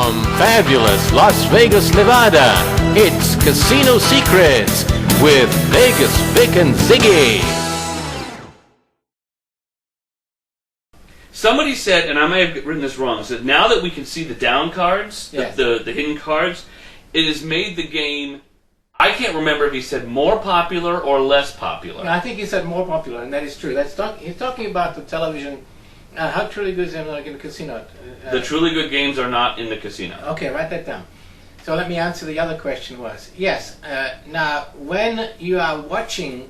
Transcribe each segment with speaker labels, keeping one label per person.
Speaker 1: From fabulous Las Vegas, Nevada, it's Casino Secrets with Vegas Vic and Ziggy.
Speaker 2: Somebody said, and I may have written this wrong, said now that we can see the down cards,
Speaker 3: Yes.
Speaker 2: the hidden cards, it has made the game, I can't remember if he said more popular or less popular.
Speaker 3: I think he said more popular, and that is true. He's talking about the television. How truly good is it like in the casino?
Speaker 2: The truly good games are not in the casino.
Speaker 3: Okay, write that down. So let me answer the other question was, yes, now when you are watching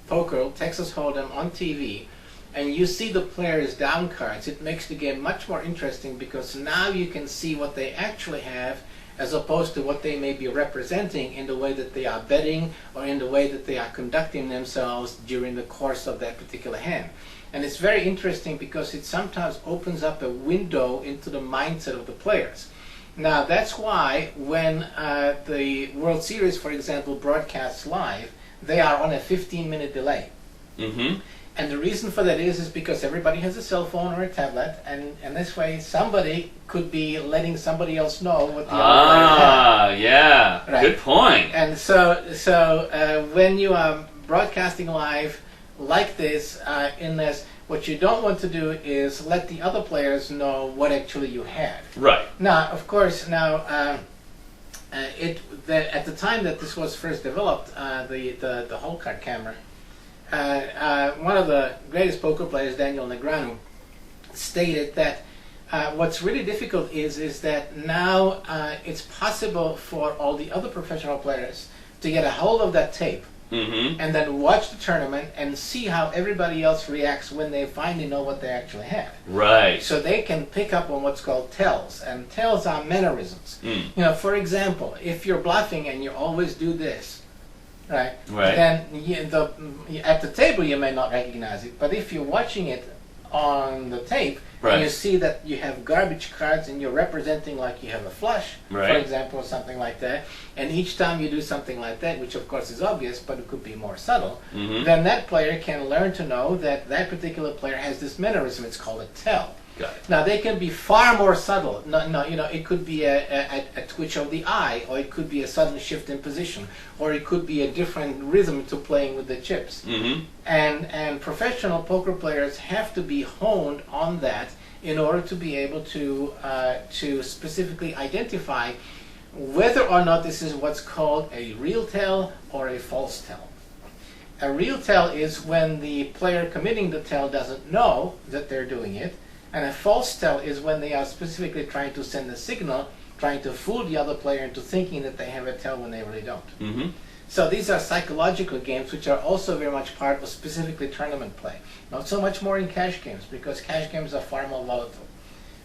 Speaker 3: poker, Texas Hold'em on TV, and you see the players' down cards, it makes the game much more interesting because now you can see what they actually have as opposed to what they may be representing in the way that they are betting or in the way that they are conducting themselves during the course of that particular hand. And it's very interesting because it sometimes opens up a window into the mindset of the players. Now that's why when the World Series, for example, broadcasts live, they are on a 15-minute delay.
Speaker 2: Mm-hmm.
Speaker 3: And the reason for that is because everybody has a cell phone or a tablet, and this way somebody could be letting somebody else know what the other player has.
Speaker 2: Ah, yeah.
Speaker 3: Right.
Speaker 2: Good point.
Speaker 3: And so when you are broadcasting live like this, in this, what you don't want to do is let the other players know what actually you had.
Speaker 2: Right.
Speaker 3: Now, of course, at the time that this was first developed, the whole card camera, one of the greatest poker players, Daniel Negreanu, stated that what's really difficult is that now it's possible for all the other professional players to get a hold of that tape.
Speaker 2: Mm-hmm.
Speaker 3: And then watch the tournament and see how everybody else reacts when they finally know what they actually have.
Speaker 2: Right.
Speaker 3: So they can pick up on what's called tells, and tells are mannerisms.
Speaker 2: Mm.
Speaker 3: You know, for example, if you're bluffing and you always do this, right?
Speaker 2: Right.
Speaker 3: Then at the table you may not recognize it, but if you're watching it on the tape,
Speaker 2: Right.
Speaker 3: and you see that you have garbage cards and you're representing like you have a flush,
Speaker 2: Right.
Speaker 3: for example, or something like that, and each time you do something like that, which of course is obvious, but it could be more subtle,
Speaker 2: Mm-hmm.
Speaker 3: then that player can learn to know that that particular player has this mannerism. It's called a tell.
Speaker 2: Got it.
Speaker 3: Now they can be far more subtle. No, you know, it could be a twitch of the eye, or it could be a sudden shift in position, or it could be a different rhythm to playing with the chips.
Speaker 2: Mm-hmm.
Speaker 3: And professional poker players have to be honed on that in order to be able to specifically identify whether or not this is what's called a real tell or a false tell. A real tell is when the player committing the tell doesn't know that they're doing it, and a false tell is when they are specifically trying to send a signal, trying to fool the other player into thinking that they have a tell when they really don't.
Speaker 2: Mm-hmm.
Speaker 3: So these are psychological games which are also very much part of specifically tournament play. Not so much more in cash games, because cash games are far more volatile.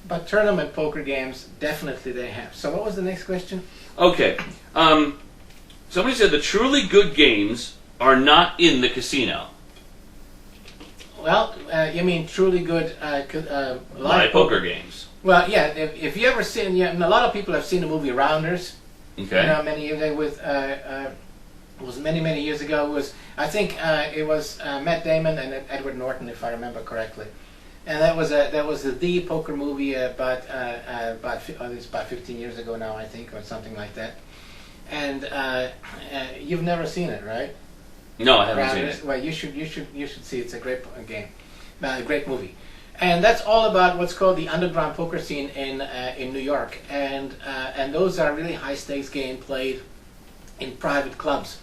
Speaker 3: But tournament poker games, definitely they have. So what was the next question?
Speaker 2: Okay. Somebody said the truly good games are not in the casino.
Speaker 3: Well, you mean truly good
Speaker 2: Live poker games.
Speaker 3: Well, yeah, if you ever seen, yeah, and a lot of people have seen the movie Rounders.
Speaker 2: Okay.
Speaker 3: You know, many years ago with it was many years ago. It was, I think it was Matt Damon and Edward Norton, if I remember correctly, and that was the poker movie about 15 years ago now, I think, or something like that. And you've never seen it, right?
Speaker 2: No, I haven't
Speaker 3: Rounders?
Speaker 2: seen it.
Speaker 3: Well, you should see it. It's a great game, a great movie. And that's all about what's called the underground poker scene in New York, and those are really high stakes games played in private clubs.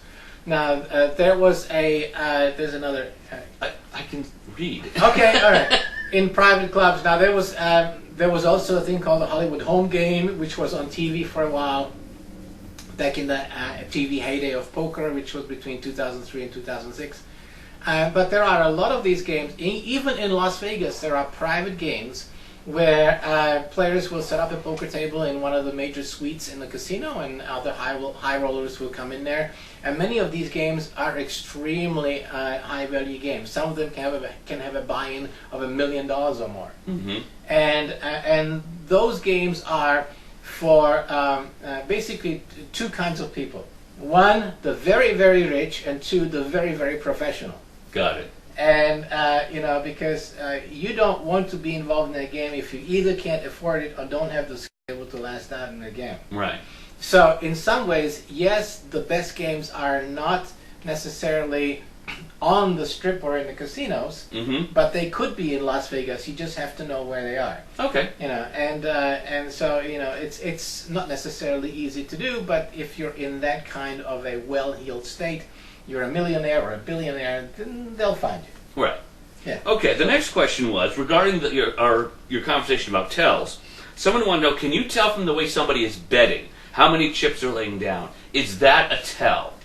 Speaker 3: Now there's another.
Speaker 2: I can read.
Speaker 3: Okay, all right. In private clubs. Now there was also a thing called the Hollywood Home Game, which was on TV for a while, back in the TV heyday of poker, which was between 2003 and 2006. But there are a lot of these games, even in Las Vegas, there are private games where players will set up a poker table in one of the major suites in the casino, and other high rollers will come in there. And many of these games are extremely high value games. Some of them can have a buy-in of $1 million or more.
Speaker 2: Mm-hmm.
Speaker 3: And those games are for basically two kinds of people. One, the very, very rich, and two, the very, very professional.
Speaker 2: Got it.
Speaker 3: And because you don't want to be involved in a game if you either can't afford it or don't have the skill able to last out in the game.
Speaker 2: Right.
Speaker 3: So in some ways, yes, the best games are not necessarily on the strip or in the casinos, but they could be in Las Vegas. You just have to know where they are.
Speaker 2: Okay.
Speaker 3: And so it's not necessarily easy to do, but if you're in that kind of a well-heeled state, you're a millionaire or a billionaire, then they'll find you.
Speaker 2: Right.
Speaker 3: Yeah.
Speaker 2: Okay. The next question was regarding your conversation about tells. Someone wanted to know: can you tell from the way somebody is betting how many chips are laying down? Is that a tell?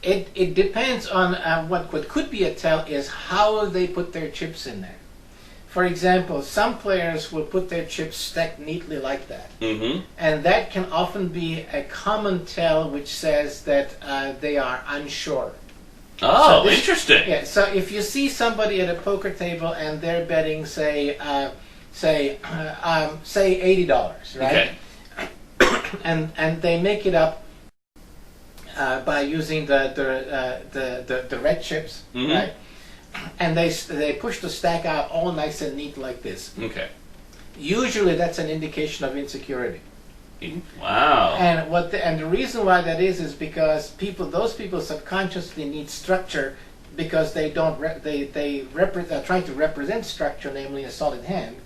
Speaker 3: It depends on what could be a tell is how they put their chips in there. For example, some players will put their chips stacked neatly like that. And that can often be a common tell which says that they are unsure.
Speaker 2: Oh, interesting.
Speaker 3: Yeah, so if you see somebody at a poker table and they're betting, say $80, right?
Speaker 2: Okay.
Speaker 3: And they make it up by using the red chips, right? And they push the stack out all nice and neat like this.
Speaker 2: Okay.
Speaker 3: Usually, that's an indication of insecurity.
Speaker 2: Wow.
Speaker 3: And the reason why that is because those people subconsciously need structure because they are trying to represent structure, namely a solid hand,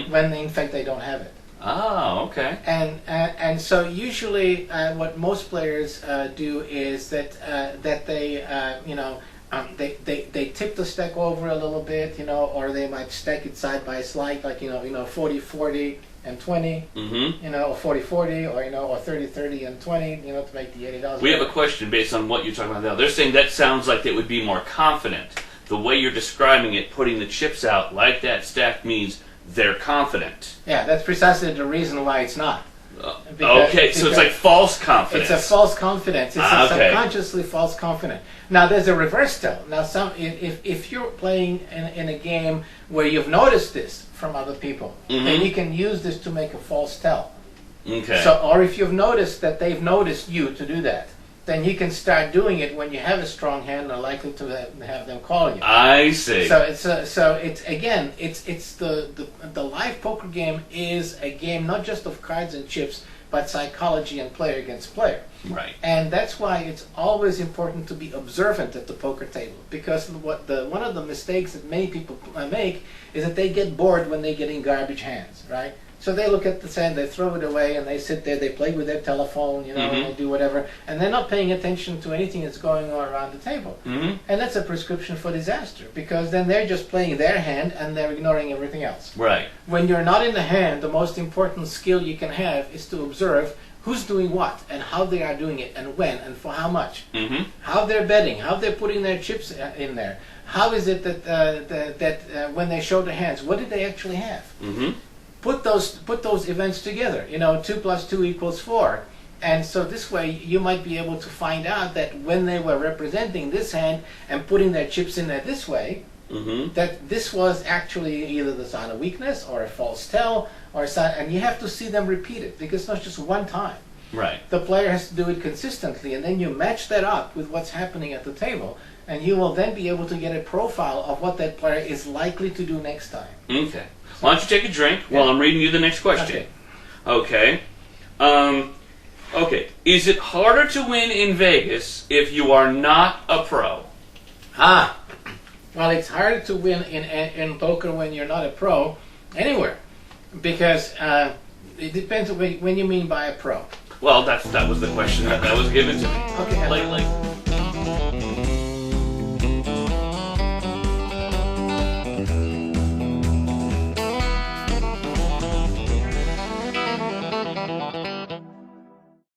Speaker 3: when in fact they don't have it.
Speaker 2: Oh, okay.
Speaker 3: And so usually what most players do is that they tip the stack over a little bit, or they might stack it side by side, like 40-40 and 20, or 40-40, or 30-30 and 20, to make the $80.
Speaker 2: We have a question based on what you're talking about now. They're saying that sounds like they would be more confident. The way you're describing it, putting the chips out like that stack means they're confident.
Speaker 3: Yeah, that's precisely the reason why it's not.
Speaker 2: Okay, so it's like false confidence.
Speaker 3: It's a false confidence. It's a subconsciously false confidence. Now, there's a reverse tell. Now, if you're playing in a game where you've noticed this from other people, then you can use this to make a false tell.
Speaker 2: Okay.
Speaker 3: Or if you've noticed that they've noticed you to do that, then you can start doing it when you have a strong hand and are likely to have them call you.
Speaker 2: I see.
Speaker 3: So it's the live poker game is a game not just of cards and chips, but psychology and player against player.
Speaker 2: Right.
Speaker 3: And that's why it's always important to be observant at the poker table, because one of the mistakes that many people make is that they get bored when they get in garbage hands, right? So they look at the sand, they throw it away, and they sit there, they play with their telephone, and they do whatever, and they're not paying attention to anything that's going on around the table. And that's a prescription for disaster, because then they're just playing their hand and they're ignoring everything else.
Speaker 2: Right.
Speaker 3: When you're not in the hand, the most important skill you can have is to observe who's doing what and how they are doing it and when and for how much. How they're betting, how they're putting their chips in there. How is it that when they show the hands, what did they actually have? Put those events together. 2 + 2 = 4. And so this way you might be able to find out that when they were representing this hand and putting their chips in there this way, that this was actually either the sign of weakness or a false tell, and you have to see them repeat it, because it's not just one time.
Speaker 2: Right.
Speaker 3: The player has to do it consistently, and then you match that up with what's happening at the table, and you will then be able to get a profile of what that player is likely to do next time.
Speaker 2: Okay. Why don't you take a drink while I'm reading you the next question? Okay. Okay. Is it harder to win in Vegas if you are not a pro?
Speaker 3: Well, it's harder to win in poker when you're not a pro anywhere, because it depends on when you mean by a pro.
Speaker 2: Well, that was the question that was given to me.
Speaker 3: Okay.
Speaker 2: Like